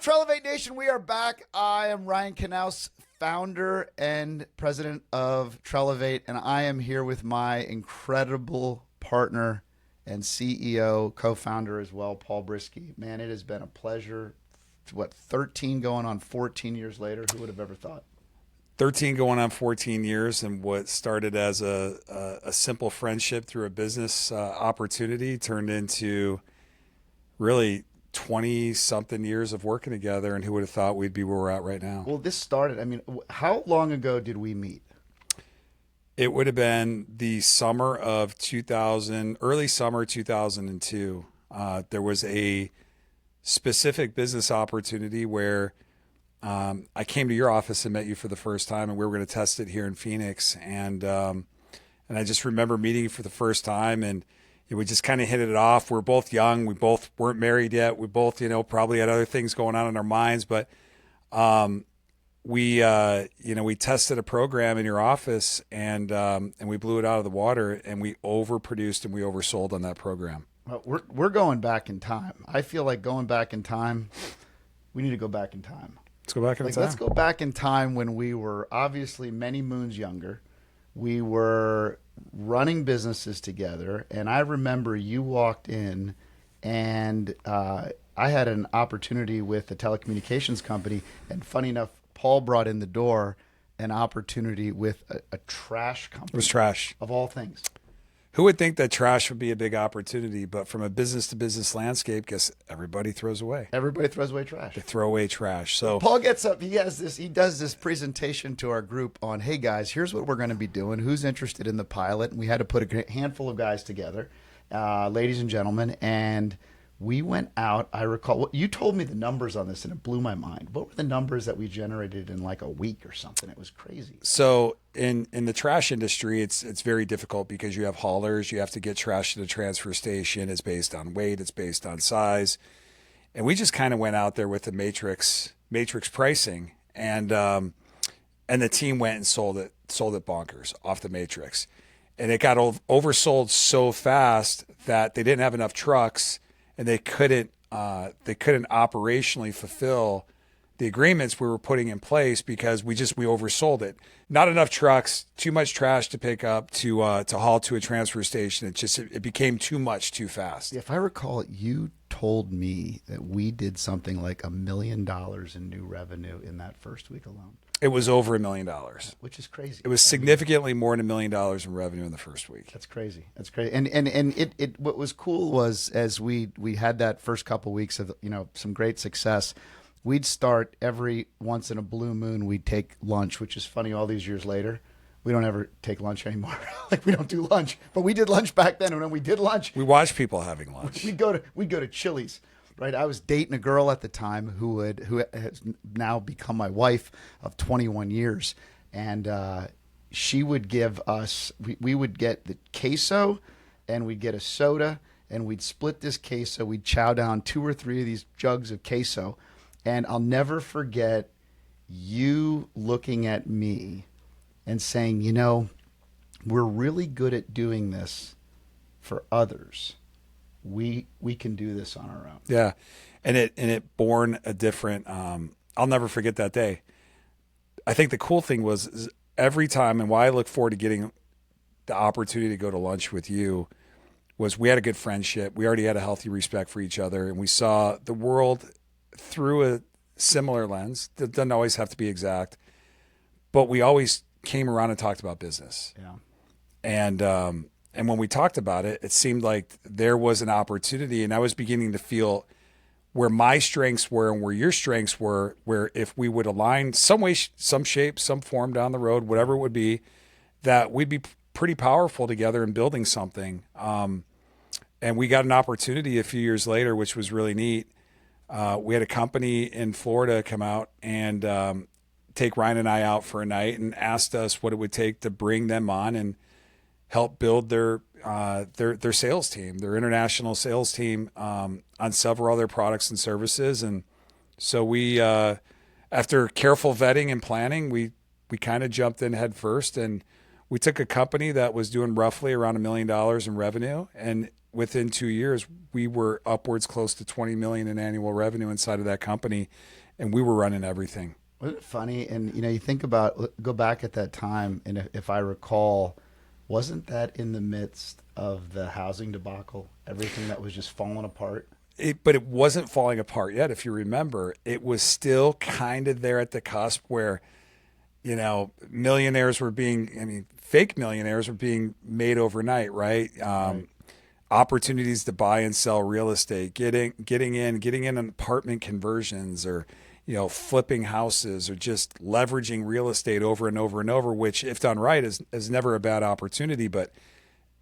Trelevate Nation, we are back. I am Ryan Knaus, founder and president of Trelevate, and I am here with my incredible partner and CEO, co-founder as well, Paul Brisky. Man, it has been a pleasure. 13 going on 14 years later? Who would have ever thought? 13 going on 14 years, and what started as a simple friendship through a business opportunity turned into really 20-something years of working together, and who would have thought we'd be where we're at right now? Well, this started, how long ago did we meet? It would have been the summer of 2000, early summer 2002. There was a specific business opportunity where I came to your office and met you for the first time, and we were going to test it here in Phoenix. And I just remember meeting you for the first time, and we just kind of hit it off. We're both young. We both weren't married yet. We both, probably had other things going on in our minds, but we tested a program in your office, and we blew it out of the water, and we overproduced and we oversold on that program. Well, we're going back in time. I feel like going back in time. We need to go back in time. Let's go back in time. Let's go back in time when we were obviously many moons younger. We were running businesses together, and I remember you walked in, and I had an opportunity with a telecommunications company, and funny enough, Paul brought in the door an opportunity with a trash company. It was trash. Of all things. Who would think that trash would be a big opportunity? But from a business-to-business landscape, guess everybody throws away. Everybody throws away trash. They throw away trash. So Paul gets up. He does this presentation to our group on, hey guys, here's what we're going to be doing. Who's interested in the pilot? And we had to put a handful of guys together, ladies and gentlemen, and we went out. I recall you told me the numbers on this, and it blew my mind. What were the numbers that we generated in like a week or something? It was crazy. So in the trash industry, it's very difficult because you have haulers. You have to get trash to the transfer station. It's based on weight. It's based on size. And we just kind of went out there with the matrix pricing, and the team went and sold it bonkers off the matrix. And it got oversold so fast that they didn't have enough trucks, and they couldn't operationally fulfill the agreements we were putting in place because we oversold it. Not enough trucks, too much trash to pick up to haul to a transfer station. It became too much too fast. If I recall, you told me that we did something like $1 million in new revenue in that first week alone. It was over $1 million, which is crazy. It was significantly more than $1 million in revenue in the first week. That's crazy. That's crazy. And it what was cool was as we had that first couple weeks of some great success, we'd start every once in a blue moon we'd take lunch, which is funny. All these years later, we don't ever take lunch anymore. Like we don't do lunch, but we did lunch back then. And when we did lunch, we watched people having lunch. We'd go to Chili's. Right, I was dating a girl at the time who has now become my wife of 21 years, and she would give us. We would get the queso, and we'd get a soda, and we'd split this queso. We'd chow down 2 or 3 of these jugs of queso, and I'll never forget you looking at me and saying, we're really good at doing this for others. We can do this on our own. Yeah. And it born a different, I'll never forget that day. I think the cool thing was every time, and why I look forward to getting the opportunity to go to lunch with you, was we had a good friendship. We already had a healthy respect for each other, and we saw the world through a similar lens. It doesn't always have to be exact, but we always came around and talked about business. Yeah. And when we talked about it, it seemed like there was an opportunity, and I was beginning to feel where my strengths were and where your strengths were, where if we would align some way, some shape, some form down the road, whatever it would be, that we'd be pretty powerful together in building something. And we got an opportunity a few years later, which was really neat. We had a company in Florida come out and take Ryan and I out for a night and asked us what it would take to bring them on and help build their sales team, their international sales team, on several other products and services. And so we, after careful vetting and planning, we kind of jumped in head first, and we took a company that was doing roughly around $1 million in revenue, and within 2 years, we were upwards close to 20 million in annual revenue inside of that company, and we were running everything. Wasn't it funny? And you think about, go back at that time, and if I recall, wasn't that in the midst of the housing debacle? Everything that was just falling apart. But it wasn't falling apart yet. If you remember, it was still kind of there at the cusp where, millionaires were fake millionaires were being made overnight, right? Right. Opportunities to buy and sell real estate, getting in apartment conversions, or flipping houses, or just leveraging real estate over and over and over, which, if done right, is never a bad opportunity. But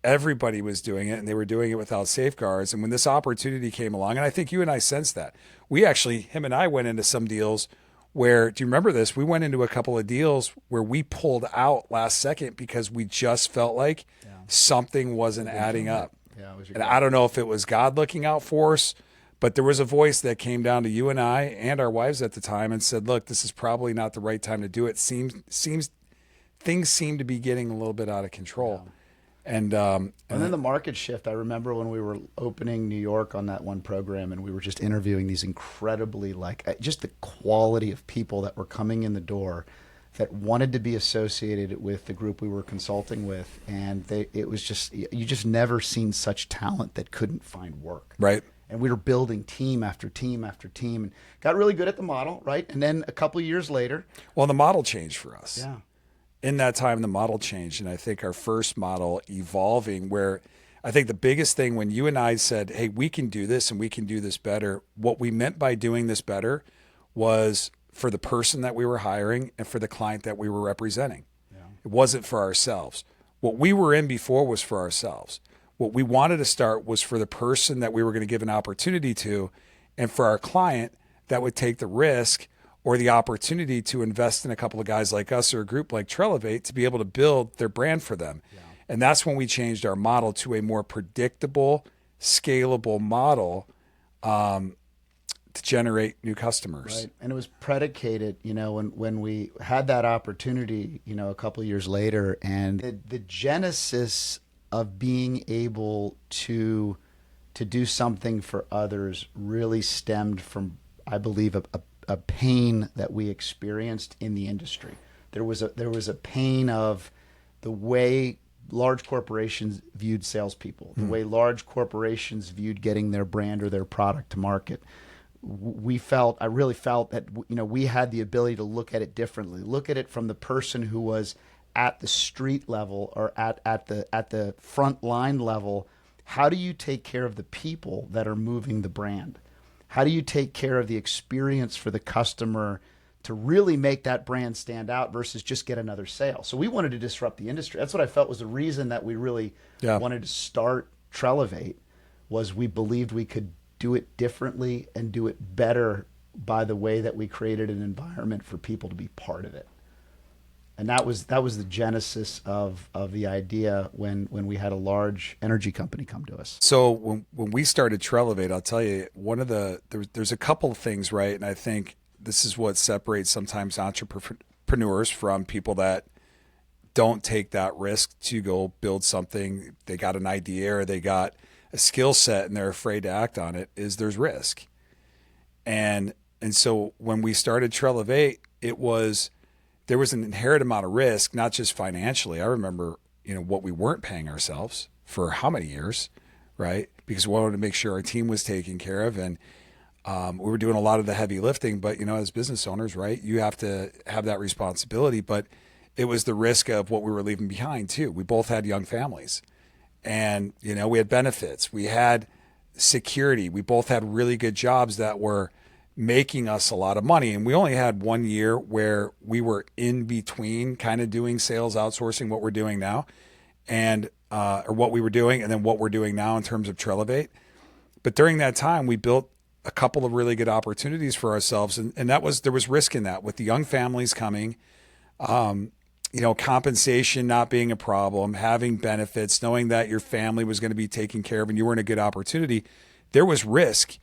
everybody was doing it, and they were doing it without safeguards. And when this opportunity came along, and I think you and I sensed that, him and I went into some deals where, do you remember this? We went into a couple of deals where we pulled out last second because we just felt like something wasn't adding up. Yeah, it was and I don't know if it was God looking out for us, but there was a voice that came down to you and I and our wives at the time and said, look, this is probably not the right time to do it. Things seem to be getting a little bit out of control. Yeah. And then the market shift. I remember when we were opening New York on that one program, and we were just interviewing these incredibly, just the quality of people that were coming in the door that wanted to be associated with the group we were consulting with. And it was just, you just never seen such talent that couldn't find work. Right. And we were building team after team after team, and got really good at the model, right? And then a couple of years later. Well, the model changed for us. Yeah. In that time, the model changed. And I think our first model evolving, where I think the biggest thing when you and I said, hey, we can do this and we can do this better, what we meant by doing this better was for the person that we were hiring and for the client that we were representing. Yeah. It wasn't for ourselves. What we were in before was for ourselves. What we wanted to start was for the person that we were going to give an opportunity to, and for our client that would take the risk or the opportunity to invest in a couple of guys like us or a group like Trelevate to be able to build their brand for them. Yeah. And that's when we changed our model to a more predictable, scalable model to generate new customers. Right. And it was predicated, when we had that opportunity, a couple of years later, and the genesis of being able to do something for others really stemmed from, I believe, a pain that we experienced in the industry. There was a pain of the way large corporations viewed salespeople, the way large corporations viewed getting their brand or their product to market. I really felt that we had the ability to look at it differently, look at it from the person who was at the street level or at the front line level. How do you take care of the people that are moving the brand? How do you take care of the experience for the customer to really make that brand stand out versus just get another sale? So we wanted to disrupt the industry. That's what I felt was the reason that we really wanted to start Trelevate, was we believed we could do it differently and do it better by the way that we created an environment for people to be part of it. And that was the genesis of the idea when we had a large energy company come to us. So when we started Trelevate, I'll tell you, there's a couple of things, right? And I think this is what separates sometimes entrepreneurs from people that don't take that risk to go build something. They got an idea or they got a skill set and they're afraid to act on it, is there's risk. And so when we started Trelevate, there was an inherent amount of risk, not just financially. I remember, what we weren't paying ourselves for how many years, right? Because we wanted to make sure our team was taken care of, and we were doing a lot of the heavy lifting. But, as business owners, right, you have to have that responsibility. But it was the risk of what we were leaving behind too. We both had young families, and, we had benefits. We had security. We both had really good jobs that were making us a lot of money. And we only had 1 year where we were in between kind of doing sales outsourcing, what we're doing now, and or what we were doing, and then what we're doing now in terms of Trelevate. But during that time, we built a couple of really good opportunities for ourselves. And there was risk in that with the young families coming, compensation not being a problem, having benefits, knowing that your family was going to be taken care of and you were in a good opportunity. There was risk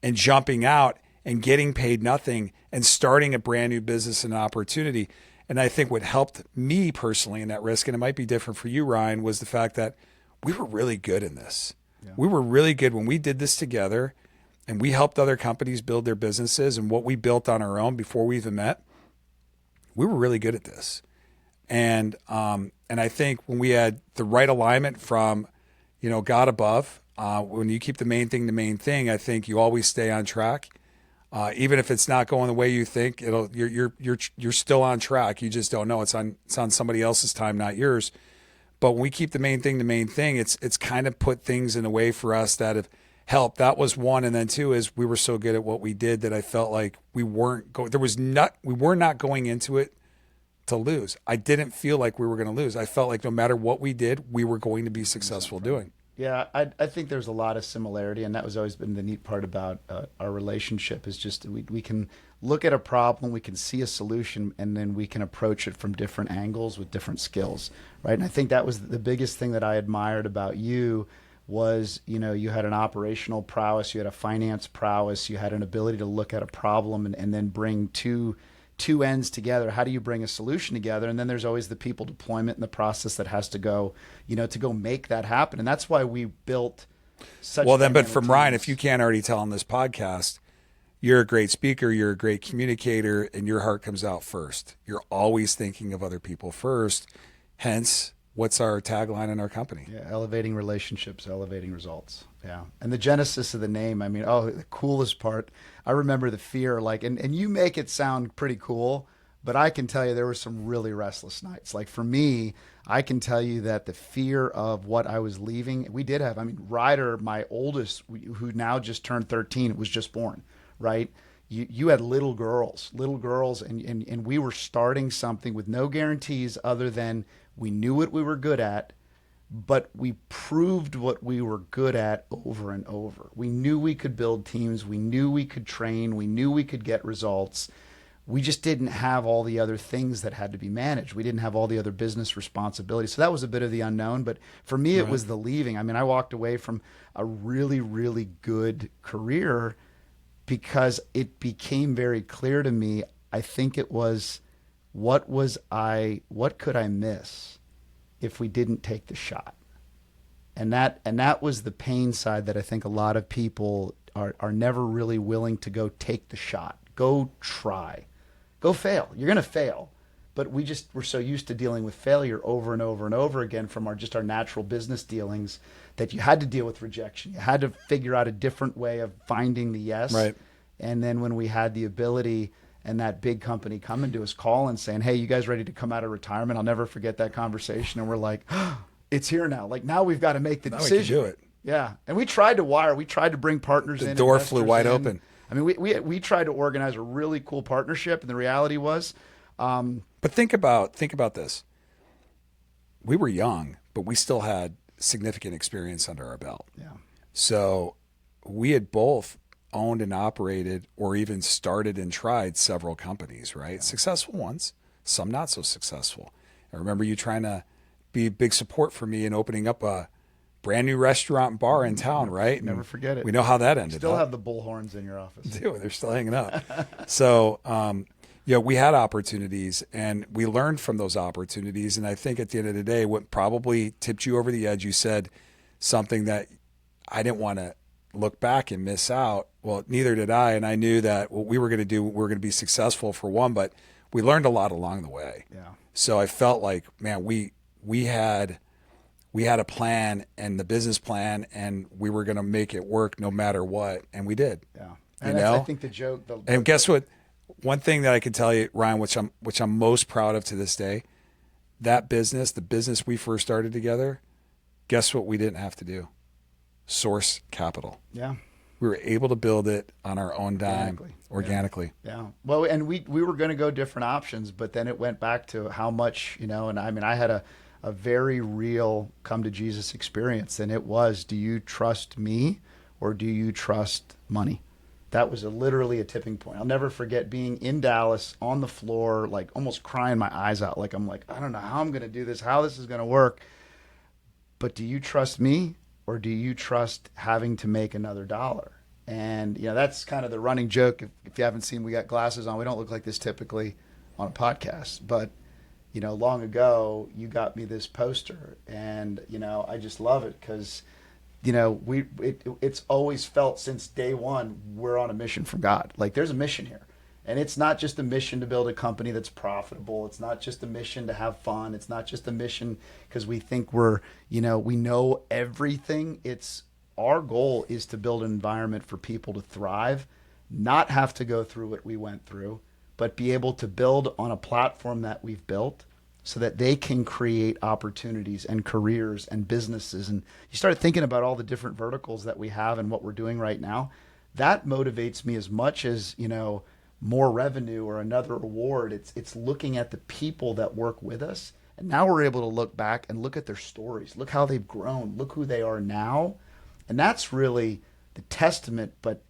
in jumping out and getting paid nothing and starting a brand new business and opportunity. And I think what helped me personally in that risk, and it might be different for you, Ryan, was the fact that we were really good in this. We were really good when we did this together, and we helped other companies build their businesses, and what we built on our own before we even met. We were really good at this. And I think when we had the right alignment from, God above, when you keep the main thing, I think you always stay on track. Even if it's not going the way you think, you're still on track. You just don't know. It's on somebody else's time, not yours. But when we keep the main thing, it's kind of put things in a way for us that have helped. That was one, and then two is we were so good at what we did that I felt like we were not going into it to lose. I didn't feel like we were going to lose. I felt like no matter what we did, we were going to be successful doing. Yeah, I think there's a lot of similarity, and that was always been the neat part about our relationship is just we can look at a problem, we can see a solution, and then we can approach it from different angles with different skills, right? And I think that was the biggest thing that I admired about you was, you had an operational prowess, you had a finance prowess, you had an ability to look at a problem and then bring two ends together. How do you bring a solution together? And then there's always the people deployment and the process that has to go, to go make that happen. And that's why we built such. Well, then, but from teams. Ryan, if you can't already tell on this podcast, you're a great speaker, you're a great communicator, and your heart comes out first. You're always thinking of other people first. Hence, what's our tagline in our company? Yeah, elevating relationships, elevating results. Yeah. And the genesis of the name, the coolest part, I remember the fear, and you make it sound pretty cool, but I can tell you there were some really restless nights. Like for me, I can tell you that the fear of what I was leaving, we did have, Ryder, my oldest, who now just turned 13, was just born, right? You had little girls, and we were starting something with no guarantees other than we knew what we were good at, but we proved what we were good at over and over. We knew we could build teams. We knew we could train. We knew we could get results. We just didn't have all the other things that had to be managed. We didn't have all the other business responsibilities. So that was a bit of the unknown. But for me, it was the leaving. I walked away from a really, really good career because it became very clear to me. I think it was, what could I miss if we didn't take the shot? And that was the pain side that I think a lot of people are never really willing to go take the shot. Go try. Go fail. You're going to fail. But we're so used to dealing with failure over and over and over again from our natural business dealings that you had to deal with rejection. You had to figure out a different way of finding the yes. Right. And then when we had the ability and that big company coming to us, calling, saying, "Hey, you guys ready to come out of retirement?" I'll never forget that conversation. And we're like, oh, it's here now. Like now we've got to make the decision. We can do it. Yeah. And we tried to bring partners in. The door flew wide open. We tried to organize a really cool partnership, and the reality was. But think about this. We were young, but we still had significant experience under our belt. Yeah. So we had both owned and operated or even started and tried several companies, right? Yeah. Successful ones, some not so successful. I remember you trying to be big support for me in opening up a brand new restaurant and bar in town, right? Never forget it. We know how that ended. Still have the bullhorns in your office. Dude, they're still hanging up. So, we had opportunities and we learned from those opportunities. And I think at the end of the day, what probably tipped you over the edge, you said something that I didn't want to look back and miss out. Well, neither did I. And I knew that what we were going to do, we were going to be successful for one, but we learned a lot along the way. Yeah. So I felt like, man, we had a plan and the business plan, and we were going to make it work no matter what. And we did. Yeah. And I think the joke, and guess what? One thing that I can tell you, Ryan, which I'm most proud of to this day, that business, the business we first started together, guess what we didn't have to do? Source capital. Yeah. We were able to build it on our own dime, organically. Yeah. Well, and we were going to go different options, but then it went back to how much, and I had a very real come to Jesus experience, and it was, do you trust me or do you trust money? That was literally a tipping point. I'll never forget being in Dallas on the floor, like almost crying my eyes out. I don't know how I'm going to do this, how this is going to work. But do you trust me or do you trust having to make another dollar? And, that's kind of the running joke. If you haven't seen, we got glasses on. We don't look like this typically on a podcast. But, long ago, you got me this poster. And, I just love it because it's always felt since day one we're on a mission from God. Like there's a mission here. And it's not just a mission to build a company that's profitable. It's not just a mission to have fun. It's not just a mission because we think we know everything. It's our goal is to build an environment for people to thrive, not have to go through what we went through, but be able to build on a platform that we've built so that they can create opportunities and careers and businesses. And you start thinking about all the different verticals that we have and what we're doing right now. That motivates me as much as, more revenue or another award. It's looking at the people that work with us. And now we're able to look back and look at their stories. Look how they've grown. Look who they are now. And that's really the testament. But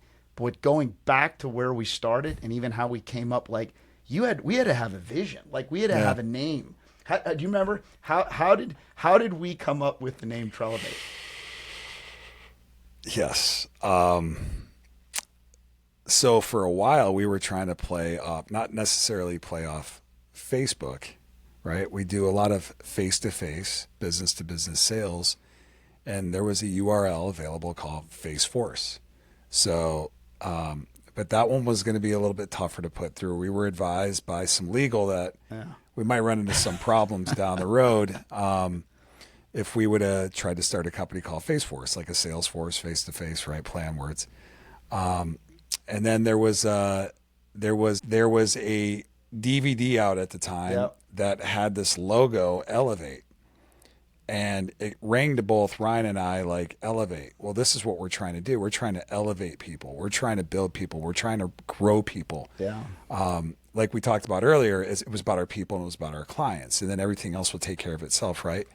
going back to where we started and even how we came up, like we had to have a vision. Like we had to have a name. Do you remember how did we come up with the name Trelevate? Yes. So for a while we were trying to play off, not necessarily play off Facebook, right? We do a lot of face-to-face, business-to-business sales, and there was a URL available called Faceforce. So, but that one was going to be a little bit tougher to put through. We were advised by some legal that we might run into some problems down the road if we would have tried to start a company called Faceforce, like a Salesforce, face-to-face, right? Play on words. And then there was a DVD out at the time that had this logo, Elevate, and it rang to both Ryan and I like Elevate. Well, this is what we're trying to do. We're trying to elevate people. We're trying to build people. We're trying to grow people. Yeah. Like we talked about earlier, it was about our people and it was about our clients, and then everything else will take care of itself, right?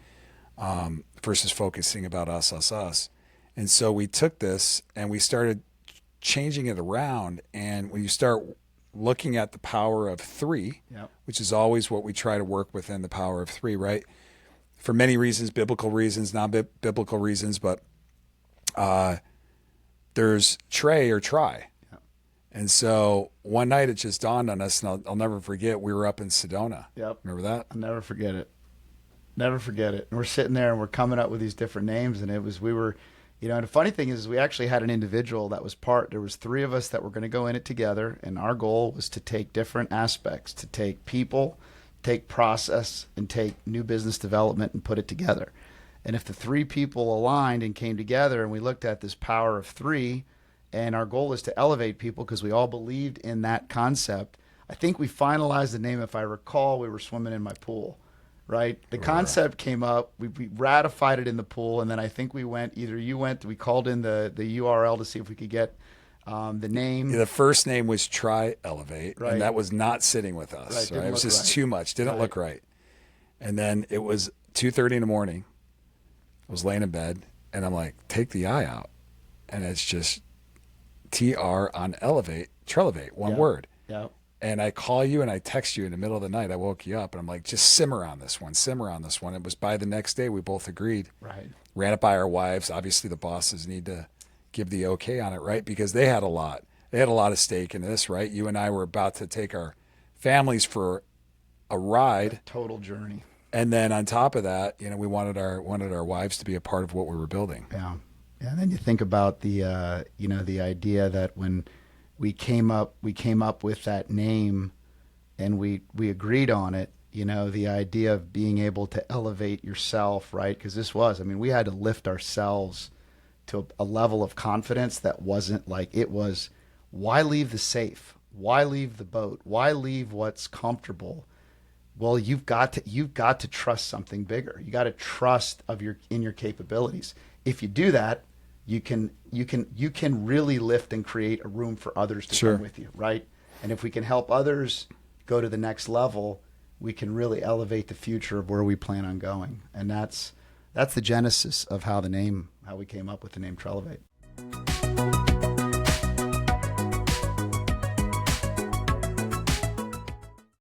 Versus focusing about us. And so we took this and we started changing it around. And when you start looking at the power of three, which is always what we try to work within, the power of three, right? For many reasons, biblical reasons, non-biblical reasons, but there's Trey or try. And so one night it just dawned on us, and I'll never forget, we were up in Sedona. Remember that? I'll never forget it. Never forget it. And we're sitting there and we're coming up with these different names, and we were and the funny thing is we actually had an individual that was there was three of us that were going to go in it together, and our goal was to take different aspects, to take people, take process, and take new business development and put it together. And if the three people aligned and came together and we looked at this power of three, and our goal is to elevate people because we all believed in that concept, I think we finalized the name. If I recall, we were swimming in my pool. Right. The concept came up. We ratified it in the pool, and then I think we called in the URL to see if we could get the name. The first name was Try Elevate, and that was not sitting with us. Right. It was just too much. Didn't look right. And then it was 2:30 in the morning. I was laying in bed, and I'm like, take the I out, and it's just TR on Elevate, Trelevate, one word. Yeah. And I call you and I text you in the middle of the night. I woke you up and I'm like, just simmer on this one. It was by the next day we both agreed. Right. Ran it by our wives. Obviously the bosses need to give the okay on it, right? Because they had a lot. They had a lot of stake in this, right? You and I were about to take our families for a ride. A total journey. And then on top of that, we wanted our wives to be a part of what we were building. Yeah. And then you think about the the idea that when we came up with that name and we agreed on it, the idea of being able to elevate yourself, right? Because we had to lift ourselves to a level of confidence that wasn't like it was, why leave the safe? Why leave the boat? Why leave what's comfortable? Well, you've got to trust something bigger. You got to trust in your capabilities. If you do that, you can really lift and create a room for others to come with you, right? And if we can help others go to the next level, we can really elevate the future of where we plan on going. And that's the genesis of how we came up with the name Trelevate.